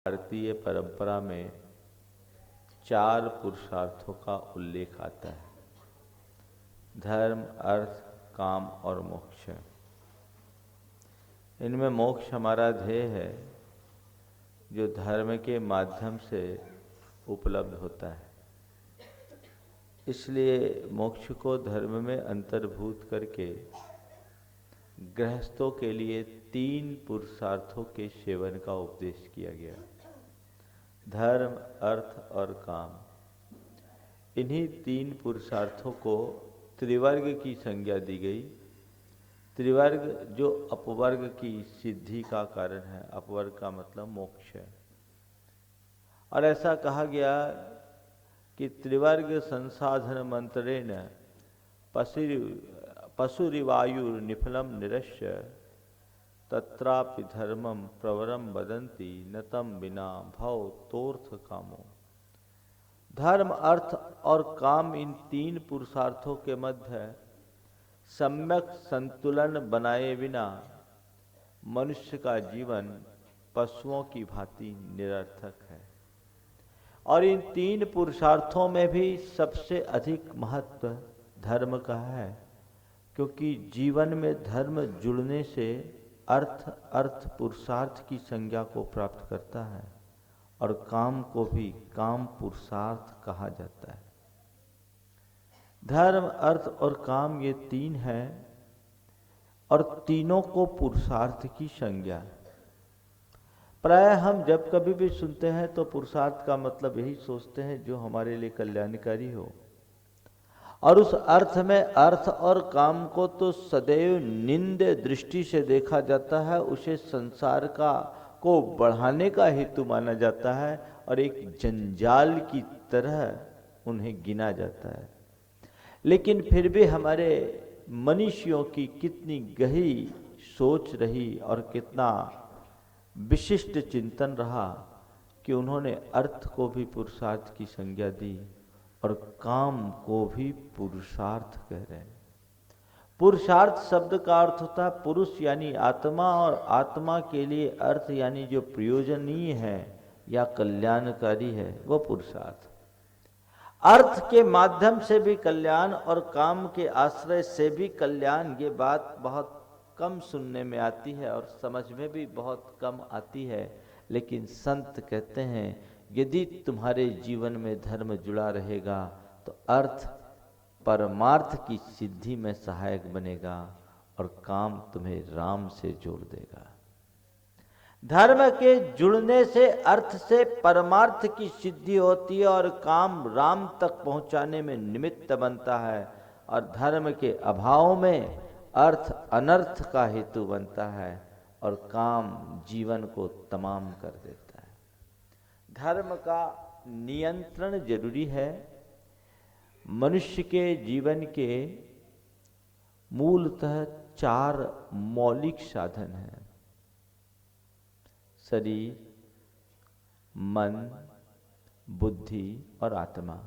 भारतीय परंपरा में 4 पुरुषार्थों का उल्लेख आता है। धर्म, अर्थ, काम और मोक्ष। इनमें मोक्ष हमारा ध्येय है, जो धर्म के माध्यम से उपलब्ध होता है। इसलिए मोक्ष को धर्म में अंतर्भूत करके गृहस्थों के लिए 3 पुरुषार्थों के सेवन का उपदेश किया गया। धर्म, अर्थ और काम। इन्हीं 3 पुरुषार्थों को त्रिवर्ग की संज्ञा दी गई। त्रिवर्ग जो अपवर्ग की सिद्धि का कारण है। अपवर्ग का मतलब मोक्ष है। और ऐसा कहा गया कि त्रिवर्ग संसाधन मंत्रेण पशुरिवायुर निफलम निरस्य तत्रापि धर्मम प्रवरम वदन्ति न तम बिना भव तोर्थ कामो। धर्म, अर्थ और काम, इन 3 पुरुषार्थों के मध्य सम्यक संतुलन बनाए बिना मनुष्य का जीवन पशुओं की भांति निरर्थक है। और इन 3 पुरुषार्थों में भी सबसे अधिक महत्व धर्म का है, क्योंकि जीवन में धर्म जुड़ने से अर्थ पुरुषार्थ की संज्ञा को प्राप्त करता है और काम को भी काम पुरुषार्थ कहा जाता है। धर्म, अर्थ और काम ये 3 हैं और तीनों को पुरुषार्थ की संज्ञा। प्राय हम जब कभी भी सुनते हैं तो पुरुषार्थ का मतलब यही सोचते हैं जो हमारे लिए कल्याणकारी हो। और उस अर्थ में अर्थ और काम को तो सदैव निंद्य दृष्टि से देखा जाता है। उसे संसार को बढ़ाने का हेतु माना जाता है और एक जंजाल की तरह उन्हें गिना जाता है। लेकिन फिर भी हमारे मनीषियों की कितनी गहरी सोच रही और कितना विशिष्ट चिंतन रहा कि उन्होंने अर्थ को भी पुरुषार्थ की संज्ञा दी और काम को भी पुरुषार्थ कह रहे हैं। पुरुषार्थ शब्द का अर्थ होता है पुरुष यानी आत्मा, और आत्मा के लिए अर्थ यानी जो प्रयोजनीय है या कल्याणकारी है वो पुरुषार्थ। अर्थ के माध्यम से भी कल्याण और काम के आश्रय से भी कल्याण, ये बात बहुत कम सुनने में आती है और समझ में भी बहुत कम आती है। लेकिन संत कहते हैं यदि तुम्हारे जीवन में धर्म जुड़ा रहेगा तो अर्थ परमार्थ की सिद्धि में सहायक बनेगा और काम तुम्हें राम से जोड़ देगा। धर्म के जुड़ने से अर्थ से परमार्थ की सिद्धि होती है और काम राम तक पहुंचाने में निमित्त बनता है। और धर्म के अभाव में अर्थ अनर्थ का हेतु बनता है और काम जीवन को तमाम कर देता है। धर्म का नियंत्रण जरूरी है। मनुष्य के जीवन के मूलतः 4 मौलिक साधन हैं: शरीर, मन, बुद्धि और आत्मा।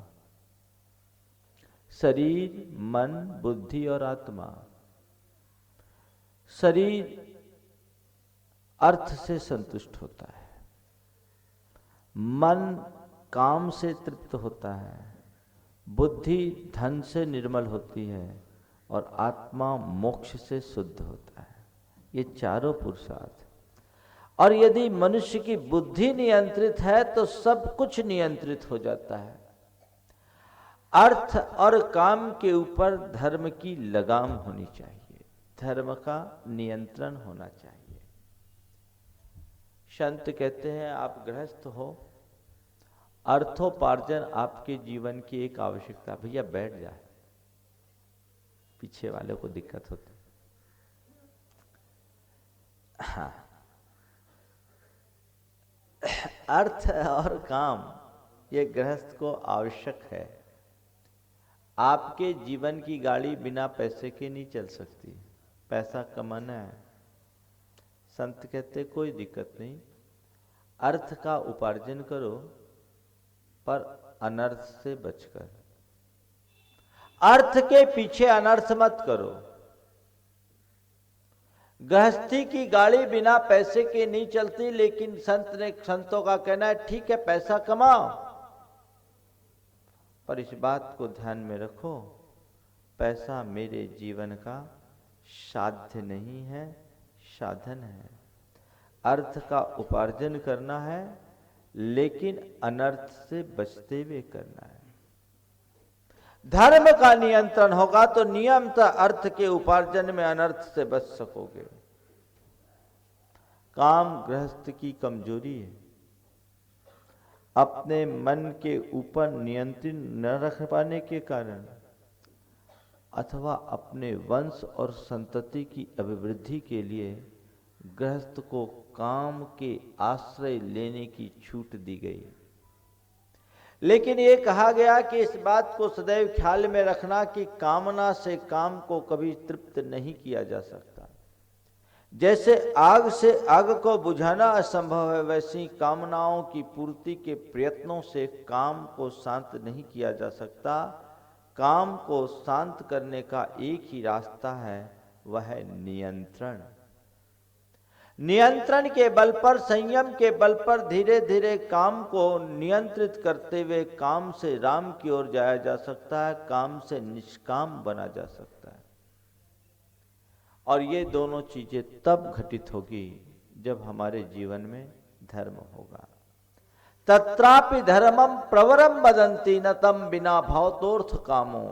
शरीर, मन, बुद्धि और आत्मा। शरीर अर्थ से संतुष्ट होता है, मन काम से तृप्त होता है, बुद्धि धन से निर्मल होती है और आत्मा मोक्ष से शुद्ध होता है। ये चारों पुरुषार्थ। और यदि मनुष्य की बुद्धि नियंत्रित है तो सब कुछ नियंत्रित हो जाता है। अर्थ और काम के ऊपर धर्म की लगाम होनी चाहिए, धर्म का नियंत्रण होना चाहिए। संत कहते हैं आप गृहस्थ हो, अर्थोपार्जन आपके जीवन की एक आवश्यकता। भैया बैठ जाए, पीछे वाले को दिक्कत होती। हाँ, अर्थ और काम ये गृहस्थ को आवश्यक है। आपके जीवन की गाड़ी बिना पैसे के नहीं चल सकती। पैसा कमाना है। संत कहते कोई दिक्कत नहीं, अर्थ का उपार्जन करो पर अनर्थ से बचकर। अर्थ के पीछे अनर्थ मत करो। गृहस्थी की गाड़ी बिना पैसे के नहीं चलती, लेकिन संतों का कहना है ठीक है पैसा कमाओ, पर इस बात को ध्यान में रखो, पैसा मेरे जीवन का साध्य नहीं है, साधन है। अर्थ का उपार्जन करना है, लेकिन अनर्थ से बचते हुए करना है। धर्म का नियंत्रण होगा तो नियमतः अर्थ के उपार्जन में अनर्थ से बच सकोगे। काम गृहस्थ की कमजोरी है, अपने मन के ऊपर नियंत्रण न रख पाने के कारण अथवा अपने वंश और संतति की अभिवृद्धि के लिए गृहस्थ को काम के आश्रय लेने की छूट दी गई। लेकिन ये कहा गया कि इस बात को सदैव ख्याल में रखना कि कामना से काम को कभी तृप्त नहीं किया जा सकता। जैसे आग से आग को बुझाना असंभव है, वैसी कामनाओं की पूर्ति के प्रयत्नों से काम को शांत नहीं किया जा सकता। काम को शांत करने का एक ही रास्ता है, वह है नियंत्रण। नियंत्रण के बल पर, संयम के बल पर धीरे धीरे काम को नियंत्रित करते हुए काम से राम की ओर जाया जा सकता है, काम से निष्काम बना जा सकता है। और ये दोनों चीजें तब घटित होगी जब हमारे जीवन में धर्म होगा। तत्रापि धर्मम प्रवरम वदन्ति न तम बिना भवतोर्थ कामो।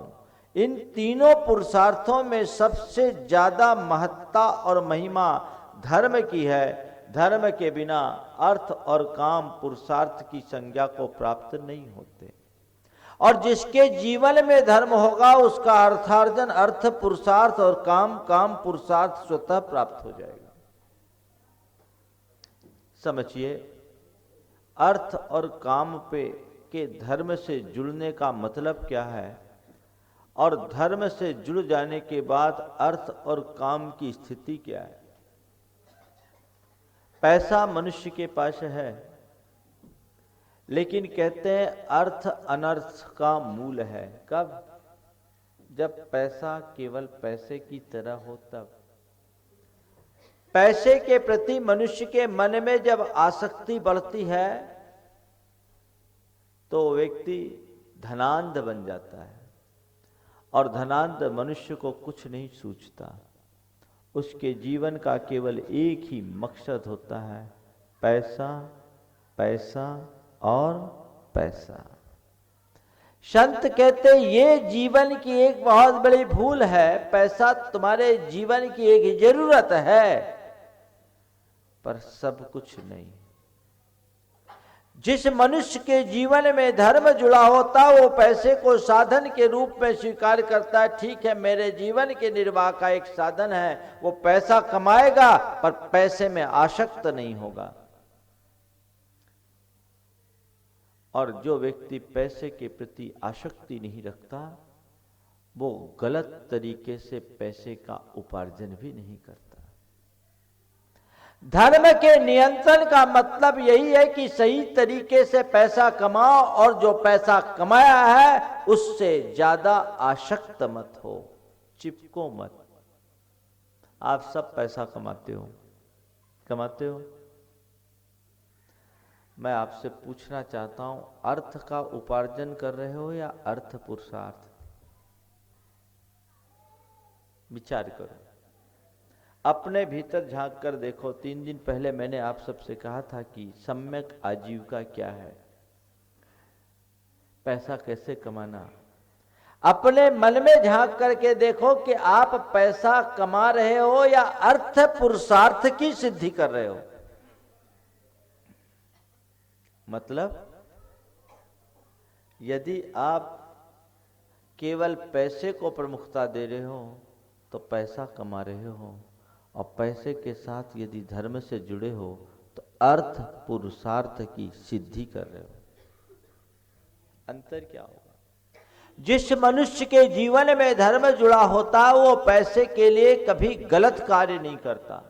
इन तीनों पुरुषार्थों में सबसे ज्यादा महत्ता और महिमा धर्म की है। धर्म के बिना अर्थ और काम पुरुषार्थ की संज्ञा को प्राप्त नहीं होते, और जिसके जीवन में धर्म होगा उसका अर्थार्जन अर्थ पुरुषार्थ और काम काम पुरुषार्थ स्वतः प्राप्त हो जाएगा। समझिए, अर्थ और काम पे के धर्म से जुड़ने का मतलब क्या है, और धर्म से जुड़ जाने के बाद अर्थ और काम की स्थिति क्या है। पैसा मनुष्य के पास है, लेकिन कहते हैं अर्थ अनर्थ का मूल है। कब? जब पैसा केवल पैसे की तरह हो तब। पैसे के प्रति मनुष्य के मन में जब आसक्ति बढ़ती है तो व्यक्ति धनांध बन जाता है, और धनांध मनुष्य को कुछ नहीं सूझता। उसके जीवन का केवल एक ही मकसद होता है, पैसा पैसा और पैसा। संत कहते ये जीवन की एक बहुत बड़ी भूल है। पैसा तुम्हारे जीवन की एक जरूरत है, पर सब कुछ नहीं। जिस मनुष्य के जीवन में धर्म जुड़ा होता वो पैसे को साधन के रूप में स्वीकार करता है। ठीक है, मेरे जीवन के निर्वाह का एक साधन है, वो पैसा कमाएगा, पर पैसे में आसक्त नहीं होगा। और जो व्यक्ति पैसे के प्रति आसक्ति नहीं रखता वो गलत तरीके से पैसे का उपार्जन भी नहीं करता। धर्म के नियंत्रण का मतलब यही है कि सही तरीके से पैसा कमाओ, और जो पैसा कमाया है उससे ज्यादा आसक्त मत हो, चिपको मत। आप सब पैसा कमाते हो। मैं आपसे पूछना चाहता हूं, अर्थ का उपार्जन कर रहे हो या अर्थ पुरुषार्थ? विचार करो, अपने भीतर झांक कर देखो। 3 दिन पहले मैंने आप सबसे कहा था कि सम्यक आजीविका क्या है, पैसा कैसे कमाना। अपने मन में झांक करके देखो कि आप पैसा कमा रहे हो या अर्थ पुरुषार्थ की सिद्धि कर रहे हो। मतलब यदि आप केवल पैसे को प्रमुखता दे रहे हो तो पैसा कमा रहे हो, और पैसे के साथ यदि धर्म से जुड़े हो तो अर्थ पुरुषार्थ की सिद्धि कर रहे हो। अंतर क्या होगा? जिस मनुष्य के जीवन में धर्म जुड़ा होता है वो पैसे के लिए कभी गलत कार्य नहीं करता।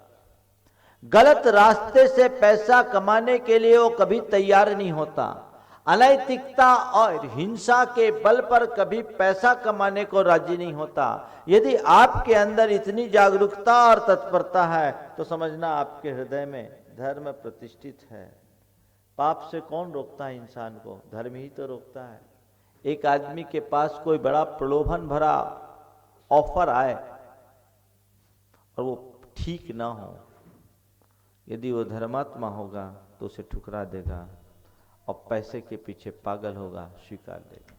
गलत रास्ते से पैसा कमाने के लिए वो कभी तैयार नहीं होता। अनैतिकता और हिंसा के बल पर कभी पैसा कमाने को राजी नहीं होता। यदि आपके अंदर इतनी जागरूकता और तत्परता है तो समझना आपके हृदय में धर्म प्रतिष्ठित है। पाप से कौन रोकता है इंसान को? धर्म ही तो रोकता है। एक आदमी के पास कोई बड़ा प्रलोभन भरा ऑफर आए और वो ठीक ना हो, यदि वो धर्मात्मा होगा तो उसे ठुकरा देगा और पैसे के पीछे पागल होगा, स्वीकार लेगा।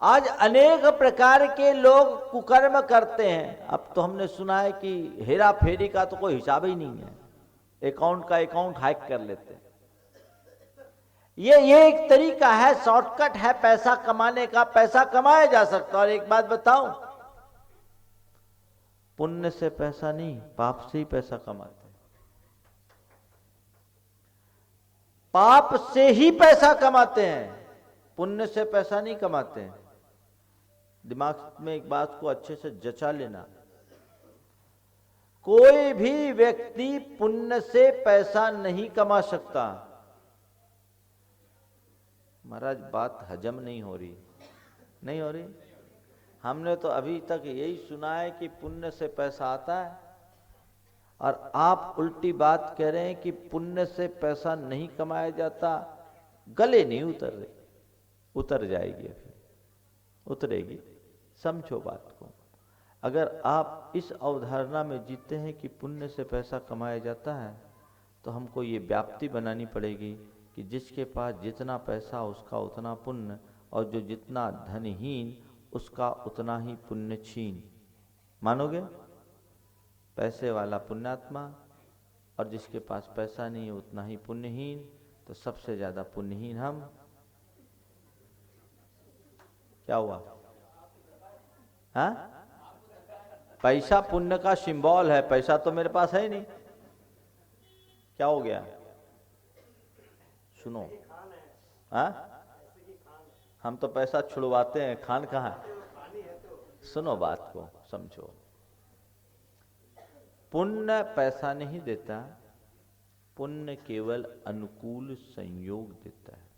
आज अनेक प्रकार के लोग कुकर्म करते हैं। अब तो हमने सुना है कि हेरा फेरी का तो कोई हिसाब ही नहीं है, अकाउंट का अकाउंट हैक कर लेते हैं। ये एक तरीका है, शॉर्टकट है पैसा कमाने का। पैसा कमाया जा सकता। और एक बात बताऊं, पुण्य से पैसा नहीं, पाप से ही पैसा कमाते हैं। पाप से ही पैसा कमाते हैं, पुण्य से पैसा नहीं कमाते हैं। दिमाग में एक बात को अच्छे से जचा लेना, कोई भी व्यक्ति पुण्य से पैसा नहीं कमा सकता। महाराज बात हजम नहीं हो रही। हमने तो अभी तक यही सुना है कि पुण्य से पैसा आता है, और आप उल्टी बात कह रहे हैं कि पुण्य से पैसा नहीं कमाया जाता। गले नहीं उतर रही, उतर जाएगी, अभी उतरेगी। समझो बात को। अगर आप इस अवधारणा में जीते हैं कि पुण्य से पैसा कमाया जाता है, तो हमको ये व्याप्ति बनानी पड़ेगी कि जिसके पास जितना पैसा उसका उतना पुण्य, और जो जितना धनहीन उसका उतना ही पुण्य छीन। मानोगे? पैसे वाला पुण्यात्मा और जिसके पास पैसा नहीं है उतना ही पुण्यहीन। तो सबसे ज्यादा पुण्यहीन हम। क्या हुआ? हाँ, पैसा पुण्य का सिंबल है। पैसा तो मेरे पास है ही नहीं, क्या हो गया? सुनो, हाँ, हम तो पैसा छुड़वाते हैं, खान कहाँ है? सुनो बात को, समझो। पुण्य पैसा नहीं देता, पुण्य केवल अनुकूल संयोग देता है।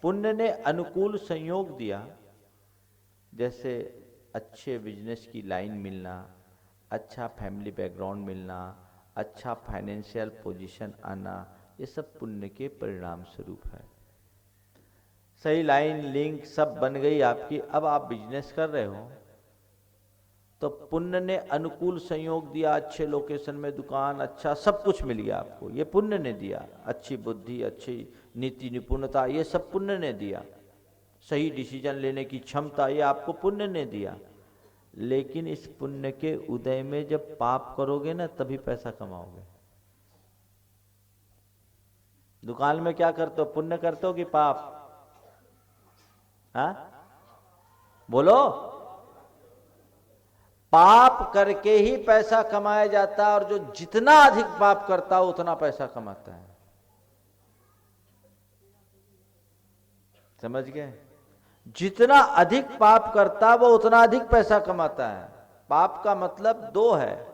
पुण्य ने अनुकूल संयोग दिया, जैसे अच्छे बिजनेस की लाइन मिलना, अच्छा फैमिली बैकग्राउंड मिलना, अच्छा फाइनेंशियल पोजीशन आना, ये सब पुण्य के परिणाम स्वरूप है। सही लाइन लिंक सब बन गई आपकी, अब आप बिजनेस कर रहे हो तो पुण्य ने अनुकूल संयोग दिया। अच्छे लोकेशन में दुकान, अच्छा सब कुछ मिल गया आपको, ये पुण्य ने दिया। अच्छी बुद्धि, अच्छी नीति निपुणता, ये सब पुण्य ने दिया। सही डिसीजन लेने की क्षमता, ये आपको पुण्य ने दिया। लेकिन इस पुण्य के उदय में जब पाप करोगे ना, तभी पैसा कमाओगे। दुकान में क्या करते हो? पुण्य करते हो कि पाप? हाँ, बोलो। पाप करके ही पैसा कमाया जाता है, और जो जितना अधिक पाप करता है उतना पैसा कमाता है। समझ गए? जितना अधिक पाप करता है वो उतना अधिक पैसा कमाता है। पाप का मतलब दो है।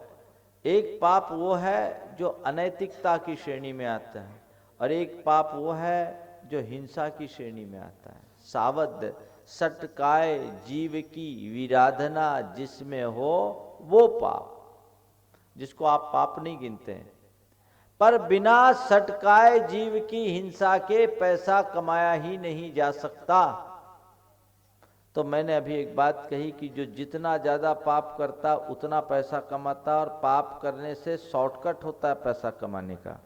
एक पाप वो है जो अनैतिकता की श्रेणी में आता है, और एक पाप वो है जो हिंसा की श्रेणी में आता है। सावध सटकाए जीव की विराधना जिसमें हो वो पाप, जिसको आप पाप नहीं गिनते हैं। पर बिना सटकाए जीव की हिंसा के पैसा कमाया ही नहीं जा सकता। तो मैंने अभी एक बात कही कि जो जितना ज्यादा पाप करता उतना पैसा कमाता, और पाप करने से शॉर्टकट होता है पैसा कमाने का।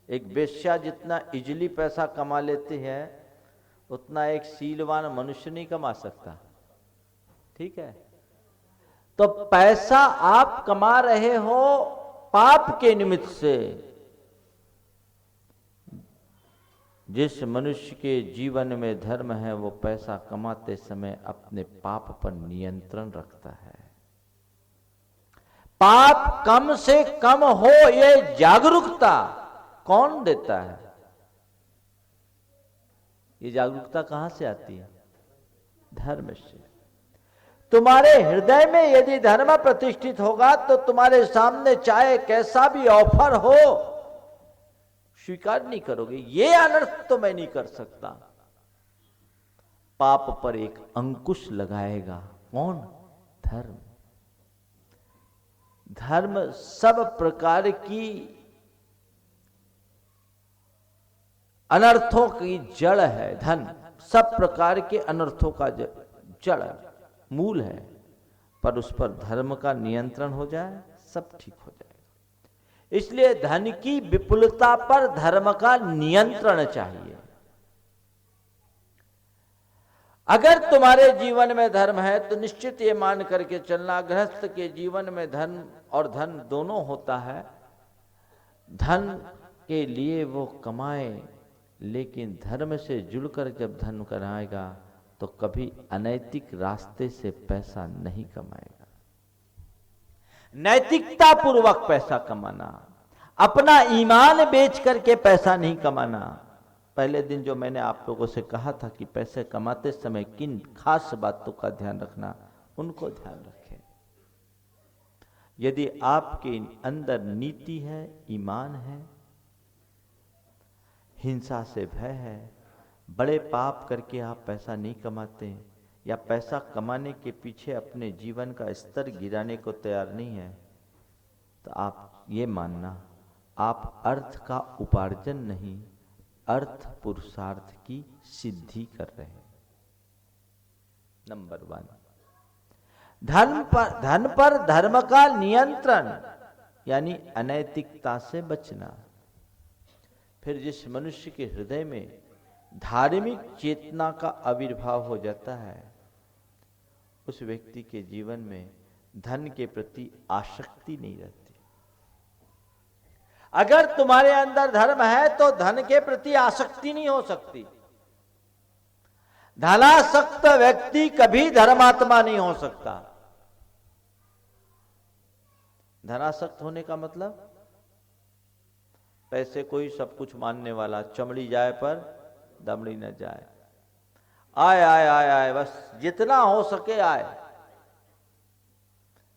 एक वेश्या जितना इजीली पैसा कमा लेती है, उतना एक शीलवान मनुष्य नहीं कमा सकता। ठीक है? तो पैसा आप कमा रहे हो पाप के निमित्त से। जिस मनुष्य के जीवन में धर्म है, वो पैसा कमाते समय अपने पाप पर नियंत्रण रखता है। पाप कम से कम हो, ये जागरूकता कौन देता है? ये जागरूकता कहां से आती है? धर्म से। तुम्हारे हृदय में यदि धर्म प्रतिष्ठित होगा तो तुम्हारे सामने चाहे कैसा भी ऑफर हो, स्वीकार नहीं करोगे, ये अनर्थ तो मैं नहीं कर सकता। पाप पर एक अंकुश लगाएगा कौन? धर्म। धर्म सब प्रकार की अनर्थों की जड़ है। धन सब प्रकार के अनर्थों का जड़ मूल है, पर उस पर धर्म का नियंत्रण हो जाए सब ठीक हो जाएगा। इसलिए धन की विपुलता पर धर्म का नियंत्रण चाहिए। अगर तुम्हारे जीवन में धर्म है तो निश्चित ये मान करके चलना, गृहस्थ के जीवन में धन और धन दोनों होता है। धन के लिए वो कमाए, लेकिन धर्म से जुड़कर जब धन कराएगा तो कभी अनैतिक रास्ते से पैसा नहीं कमाएगा। नैतिकता पूर्वक पैसा कमाना, अपना ईमान बेच करके पैसा नहीं कमाना। पहले दिन जो मैंने आप लोगों से कहा था कि पैसे कमाते समय किन खास बातों का ध्यान रखना, उनको ध्यान रखें। यदि आपके अंदर नीति है, ईमान है, हिंसा से भय है, बड़े पाप करके आप पैसा नहीं कमाते, या पैसा कमाने के पीछे अपने जीवन का स्तर गिराने को तैयार नहीं है, तो आप ये मानना आप अर्थ का उपार्जन नहीं, अर्थ पुरुषार्थ की सिद्धि कर रहे हैं। नंबर 1, धन पर धर्म का नियंत्रण, यानी अनैतिकता से बचना। फिर जिस मनुष्य के हृदय में धार्मिक चेतना का आविर्भाव हो जाता है, उस व्यक्ति के जीवन में धन के प्रति आसक्ति नहीं रहती। अगर तुम्हारे अंदर धर्म है तो धन के प्रति आसक्ति नहीं हो सकती। धनासक्त व्यक्ति कभी धर्मात्मा नहीं हो सकता। धनासक्त होने का मतलब पैसे कोई सब कुछ मानने वाला, चमड़ी जाए पर दमड़ी न जाए, आए आए आए आए, बस जितना हो सके आए,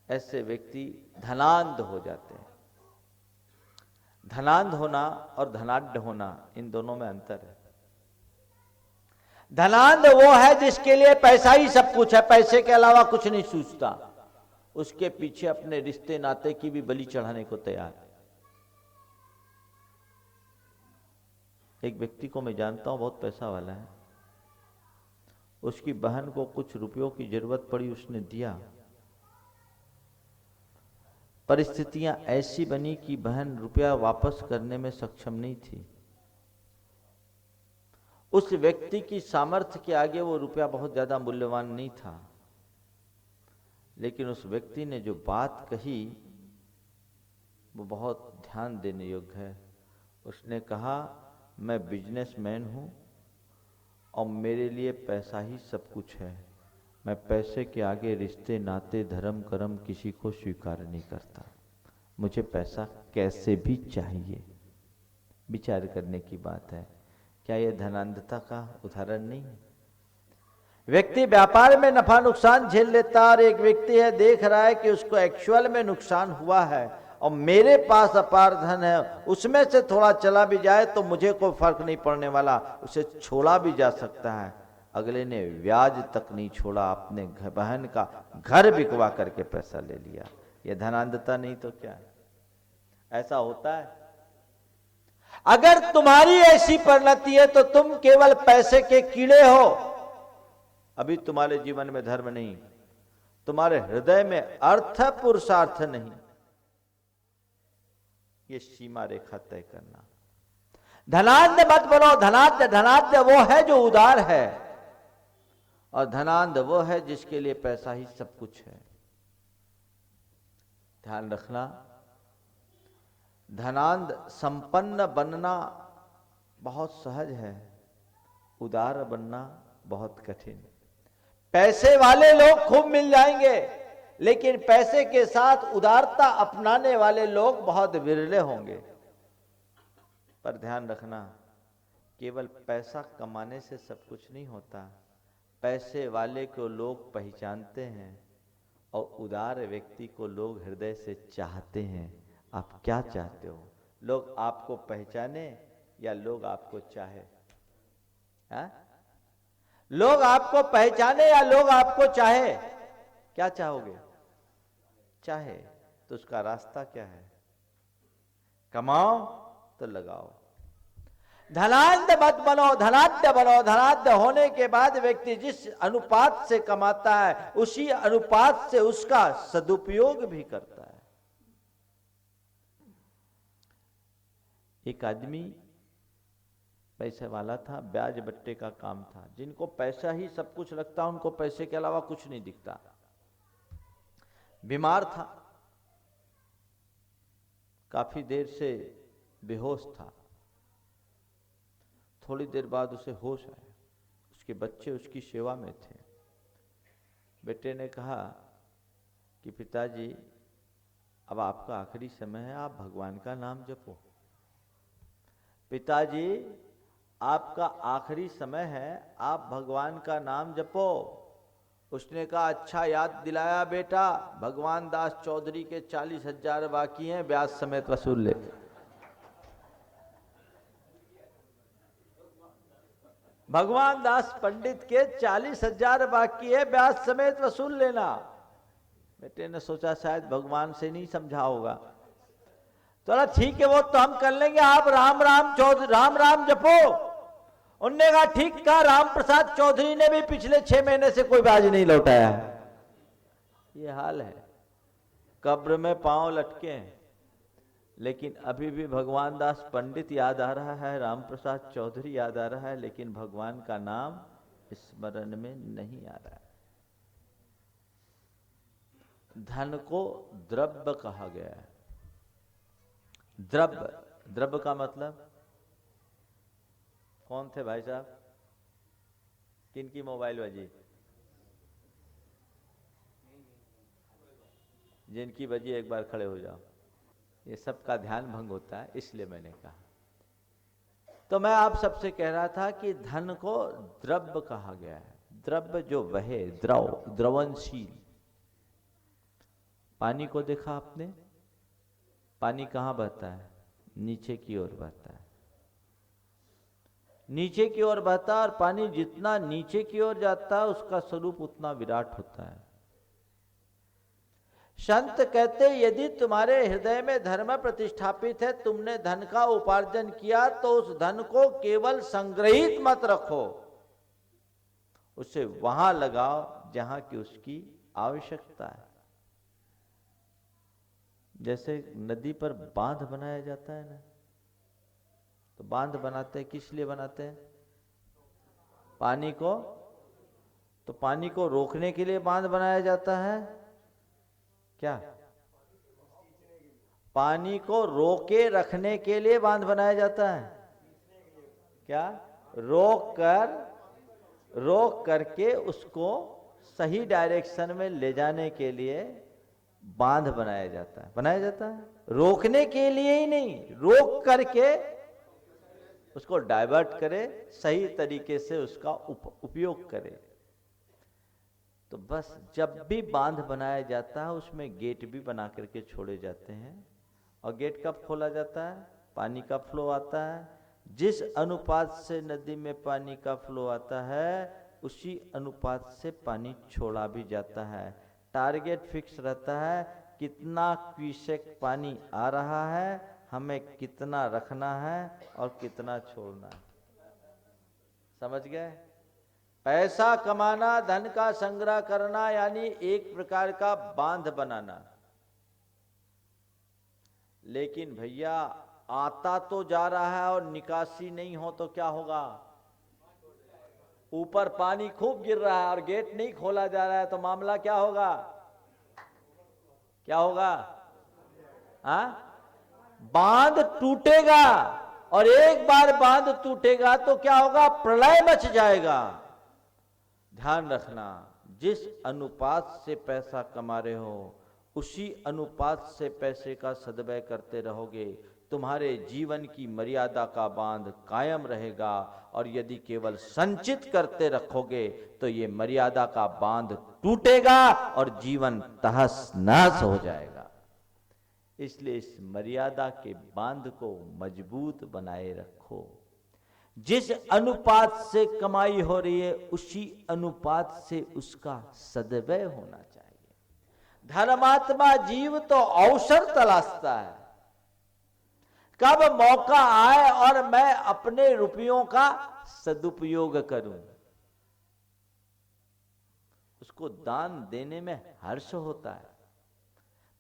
ऐसे व्यक्ति धनांध हो जाते हैं। धनांध होना और धनाढ्य होना, इन दोनों में अंतर है। धनांध वो है जिसके लिए पैसा ही सब कुछ है, पैसे के अलावा कुछ नहीं सूझता, उसके पीछे अपने रिश्ते नाते की भी बलि चढ़ाने को तैयार है। एक व्यक्ति को मैं जानता हूं, बहुत पैसा वाला है, उसकी बहन को कुछ रुपयों की जरूरत पड़ी, उसने दिया। परिस्थितियां ऐसी बनी कि बहन रुपया वापस करने में सक्षम नहीं थी। उस व्यक्ति की सामर्थ्य के आगे वो रुपया बहुत ज्यादा मूल्यवान नहीं था, लेकिन उस व्यक्ति ने जो बात कही वो बहुत ध्यान देने योग्य है। उसने कहा, मैं बिजनेसमैन हूं और मेरे लिए पैसा ही सब कुछ है, मैं पैसे के आगे रिश्ते नाते धर्म कर्म किसी को स्वीकार नहीं करता, मुझे पैसा कैसे भी चाहिए। विचार करने की बात है, क्या यह धनांधता का उदाहरण नहीं है? व्यक्ति व्यापार में नफा नुकसान झेल लेता, और एक व्यक्ति है देख रहा है कि उसको एक्चुअल में नुकसान हुआ है और मेरे पास अपार धन है, उसमें से थोड़ा चला भी जाए तो मुझे कोई फर्क नहीं पड़ने वाला, उसे छोड़ा भी जा सकता है। अगले ने ब्याज तक नहीं छोड़ा, अपने बहन का घर बिकवा करके पैसा ले लिया। यह धनांधता नहीं तो क्या है? ऐसा होता है। अगर तुम्हारी ऐसी परिणति है तो तुम केवल पैसे के कीड़े हो, अभी तुम्हारे जीवन में धर्म नहीं, तुम्हारे हृदय में अर्थ पुरुषार्थ नहीं। ये सीमा रेखा तय करना। धनांध मत बनो। धनाढ्य वो है जो उदार है, और धनांध वो है जिसके लिए पैसा ही सब कुछ है। ध्यान रखना, धनांध संपन्न बनना बहुत सहज है, उदार बनना बहुत कठिन। पैसे वाले लोग खूब मिल जाएंगे, लेकिन पैसे के साथ उदारता अपनाने वाले लोग बहुत विरले होंगे। पर ध्यान रखना, केवल पैसा कमाने से सब कुछ नहीं होता। पैसे वाले को लोग पहचानते हैं और उदार व्यक्ति को लोग हृदय से चाहते हैं। आप क्या चाहते हो? लोग आपको पहचाने या लोग आपको चाहे? हाँ? लोग आपको पहचाने या लोग आपको चाहे? क्या चाहोगे? चाहे। तो उसका रास्ता क्या है? कमाओ तो लगाओ। धनाढ्य मत बनो, धनाढ्य बनो। धनाढ्य होने के बाद व्यक्ति जिस अनुपात से कमाता है उसी अनुपात से उसका सदुपयोग भी करता है। एक आदमी पैसे वाला था, ब्याज बट्टे का काम था। जिनको पैसा ही सब कुछ लगता उनको पैसे के अलावा कुछ नहीं दिखता। बीमार था, काफी देर से बेहोश था। थोड़ी देर बाद उसे होश आया। उसके बच्चे उसकी सेवा में थे। बेटे ने कहा कि पिताजी, अब आपका आखिरी समय है, आप भगवान का नाम जपो। पिताजी, आपका आखिरी समय है, आप भगवान का नाम जपो। उसने कहा, अच्छा याद दिलाया बेटा, भगवान दास चौधरी के 40,000 बाकी हैं, ब्याज समेत वसूल ले। भगवान दास पंडित के 40,000 बाकी है, ब्याज समेत वसूल लेना। बेटे ने सोचा शायद भगवान से नहीं समझा होगा। तो ठीक है, वो तो हम कर लेंगे, आप राम राम चौधरी, राम राम जपो। उनने कहा ठीक कहा, राम प्रसाद चौधरी ने भी पिछले 6 महीने से कोई ब्याज नहीं लौटाया है। ये हाल है, कब्र में पांव लटके हैं, लेकिन अभी भी भगवान दास पंडित याद आ रहा है, राम प्रसाद चौधरी याद आ रहा है, लेकिन भगवान का नाम स्मरण में नहीं आ रहा है। धन को द्रव्य कहा गया है। द्रव्य, द्रव्य का मतलब, कौन थे भाई साहब? किनकी मोबाइल बजी? जिनकी बजी एक बार खड़े हो जाओ। ये सबका ध्यान भंग होता है, इसलिए मैंने कहा। तो मैं आप सबसे कह रहा था कि धन को द्रव्य कहा गया है। द्रव्य जो वहे, द्रव, द्रवनशील। पानी को देखा आपने? पानी कहाँ बहता है? नीचे की ओर बहता है। नीचे की ओर बहता है, और पानी जितना नीचे की ओर जाता है उसका स्वरूप उतना विराट होता है। संत कहते, यदि तुम्हारे हृदय में धर्म प्रतिष्ठापित है, तुमने धन का उपार्जन किया, तो उस धन को केवल संग्रहित मत रखो, उसे वहां लगाओ जहां की उसकी आवश्यकता है। जैसे नदी पर बांध बनाया जाता है ना, तो बांध बनाते हैं, किस लिए बनाते हैं? पानी को, तो पानी को रोकने के लिए बांध बनाया जाता है क्या? पानी को रोके रखने के लिए बांध बनाया जाता है क्या? रोक करके उसको सही डायरेक्शन में ले जाने के लिए बांध बनाया जाता है। बनाया जाता है रोकने के लिए ही नहीं, रोक करके उसको डाइवर्ट करे, सही तरीके से उसका उपयोग करे। तो बस जब भी बांध बनाया जाता है उसमें गेट भी बना करके छोड़े जाते हैं, और गेट कब खोला जाता है? पानी का फ्लो आता है। जिस अनुपात से नदी में पानी का फ्लो आता है उसी अनुपात से पानी छोड़ा भी जाता है। टारगेट फिक्स रहता है, कितना क्यूसेक पानी आ रहा है, हमें कितना रखना है और कितना छोड़ना है। समझ गए? पैसा कमाना, धन का संग्रह करना, यानी एक प्रकार का बांध बनाना। लेकिन भैया आता तो जा रहा है और निकासी नहीं हो तो क्या होगा? ऊपर पानी खूब गिर रहा है और गेट नहीं खोला जा रहा है, तो मामला क्या होगा? क्या होगा? हाँ, बांध टूटेगा, और एक बार बांध टूटेगा तो क्या होगा? प्रलय मच जाएगा। ध्यान रखना, जिस अनुपात से पैसा कमा रहे हो उसी अनुपात से पैसे का सद्व्यय करते रहोगे, तुम्हारे जीवन की मर्यादा का बांध कायम रहेगा। और यदि केवल संचित करते रखोगे तो ये मर्यादा का बांध टूटेगा और जीवन तहस नहस हो जाएगा। इसलिए इस मर्यादा के बांध को मजबूत बनाए रखो। जिस अनुपात से कमाई हो रही है उसी अनुपात से उसका सदव्यय होना चाहिए। धर्मात्मा जीव तो अवसर तलाशता है, कब मौका आए और मैं अपने रुपयों का सदुपयोग करूं। उसको दान देने में हर्ष होता है,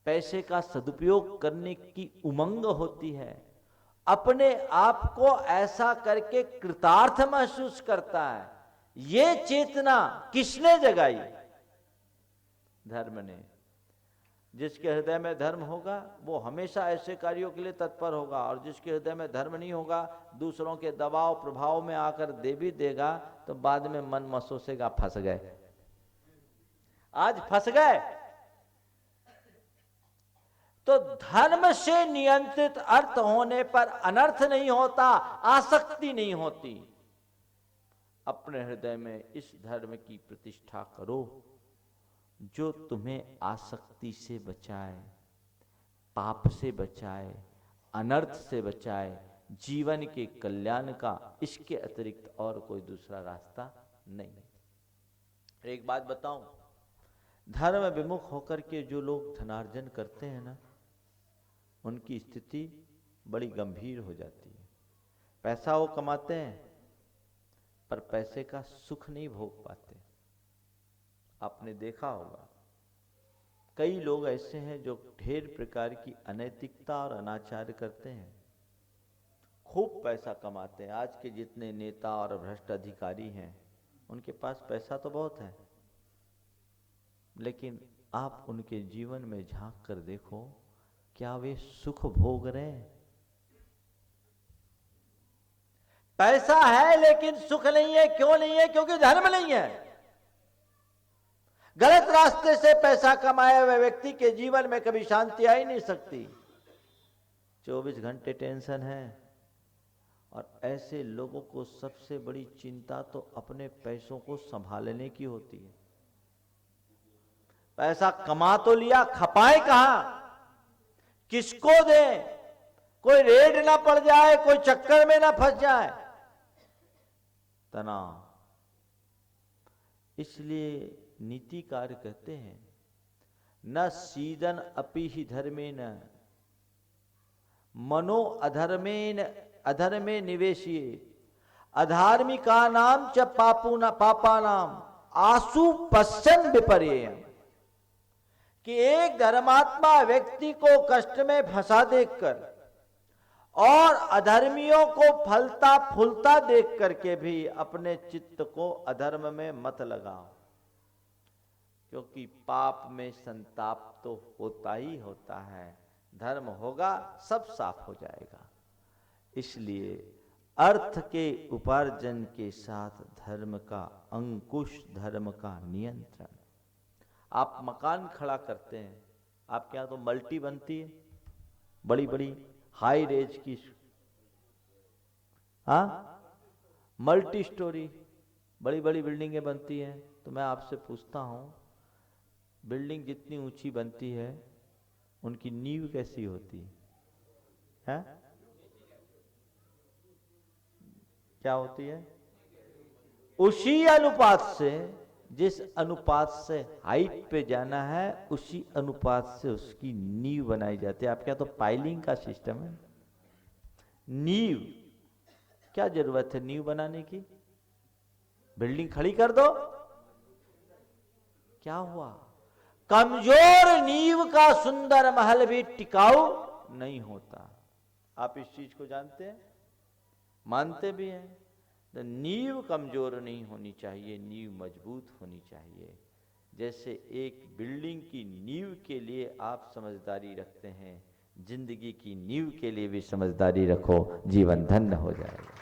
पैसे का सदुपयोग करने की उमंग होती है, अपने आप को ऐसा करके कृतार्थ महसूस करता है। ये चेतना किसने जगाई? धर्म ने। जिसके हृदय में धर्म होगा वो हमेशा ऐसे कार्यों के लिए तत्पर होगा, और जिसके हृदय में धर्म नहीं होगा, दूसरों के दबाव प्रभाव में आकर दे भी देगा तो बाद में मन महसूसेगा फंस गए, आज फंस गए। तो धर्म से नियंत्रित अर्थ होने पर अनर्थ नहीं होता, आसक्ति नहीं होती। अपने हृदय में इस धर्म की प्रतिष्ठा करो जो तुम्हें आसक्ति से बचाए, पाप से बचाए, अनर्थ से बचाए, जीवन के कल्याण का इसके अतिरिक्त और कोई दूसरा रास्ता नहीं। एक बात बताऊं, धर्म विमुख होकर के जो लोग धनार्जन करते हैं ना, उनकी स्थिति बड़ी गंभीर हो जाती है। पैसा वो कमाते हैं पर पैसे का सुख नहीं भोग पाते। आपने देखा होगा कई लोग ऐसे हैं जो ढेर प्रकार की अनैतिकता और अनाचार करते हैं, खूब पैसा कमाते हैं। आज के जितने नेता और भ्रष्ट अधिकारी हैं उनके पास पैसा तो बहुत है, लेकिन आप उनके जीवन में झांक कर देखो, क्या वे सुख भोग रहे हैं? पैसा है लेकिन सुख नहीं है। क्यों नहीं है? क्योंकि धर्म नहीं है। गलत रास्ते से पैसा कमाए हुए व्यक्ति के जीवन में कभी शांति आ ही नहीं सकती। 24 घंटे टेंशन है, और ऐसे लोगों को सबसे बड़ी चिंता तो अपने पैसों को संभालने की होती है। पैसा कमा तो लिया, खपाए कहां, किसको दे, कोई रेड ना पड़ जाए, कोई चक्कर में ना फंस जाए, तनाव। इसलिए नीतिकार कहते हैं, न सीदन अपि ही धर्मेन मनो अधर्मे निवेशिये अधार्मिका नाम च पापा नाम आसु पश्चन विपर्ययम्। कि एक धर्मात्मा व्यक्ति को कष्ट में फंसा देखकर और अधर्मियों को फलता फूलता देख करके भी अपने चित्त को अधर्म में मत लगाओ, क्योंकि पाप में संताप तो होता ही होता है। धर्म होगा सब साफ हो जाएगा। इसलिए अर्थ के उपार्जन के साथ धर्म का अंकुश, धर्म का नियंत्रण। आप मकान खड़ा करते हैं, आपके यहाँ तो मल्टी बनती है, बड़ी बड़ी हाई रेंज की, हाँ, मल्टी स्टोरी बड़ी बड़ी बिल्डिंगें बनती हैं। तो मैं आपसे पूछता हूं, बिल्डिंग जितनी ऊंची बनती है उनकी नींव कैसी होती है? क्या होती है? उसी अनुपात से, जिस अनुपात से हाइट पे जाना है उसी अनुपात से उसकी नींव बनाई जाती है। आपके यहाँ तो पाइलिंग का सिस्टम है। नींव, क्या जरूरत है नींव बनाने की? बिल्डिंग खड़ी कर दो, क्या हुआ? कमजोर नींव का सुंदर महल भी टिकाऊ नहीं होता। आप इस चीज को जानते हैं, मानते भी हैं। तो नींव कमजोर नहीं होनी चाहिए, नींव मजबूत होनी चाहिए। जैसे एक बिल्डिंग की नींव के लिए आप समझदारी रखते हैं, जिंदगी की नींव के लिए भी समझदारी रखो, जीवन धन्य हो जाएगा।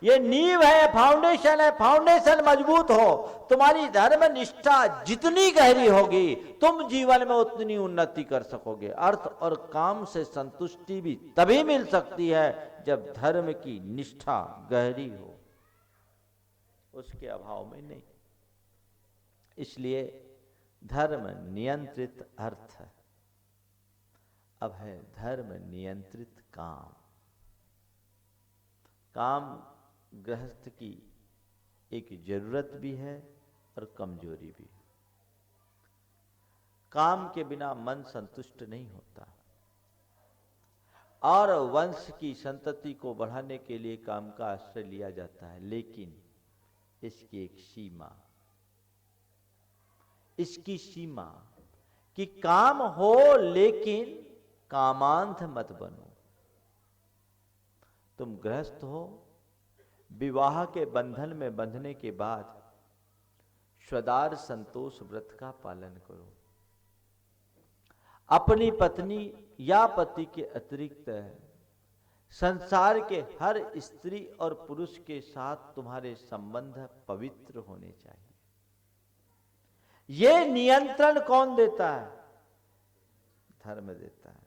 ये नींव है, फाउंडेशन है। फाउंडेशन मजबूत हो, तुम्हारी धर्म निष्ठा जितनी गहरी होगी तुम जीवन में उतनी उन्नति कर सकोगे। अर्थ और काम से संतुष्टि भी तभी मिल सकती है जब धर्म की निष्ठा गहरी हो, उसके अभाव में नहीं। इसलिए धर्म नियंत्रित अर्थ है। अब है धर्म नियंत्रित काम। काम गृहस्थ की एक जरूरत भी है और कमजोरी भी। काम के बिना मन संतुष्ट नहीं होता, और वंश की संतति को बढ़ाने के लिए काम का आश्रय लिया जाता है, लेकिन इसकी एक सीमा, इसकी सीमा कि काम हो लेकिन कामांध मत बनो। तुम गृहस्थ हो, विवाह के बंधन में बंधने के बाद स्वदार संतोष व्रत का पालन करो। अपनी पत्नी या पति के अतिरिक्त संसार के हर स्त्री और पुरुष के साथ तुम्हारे संबंध पवित्र होने चाहिए। ये नियंत्रण कौन देता है? धर्म देता है।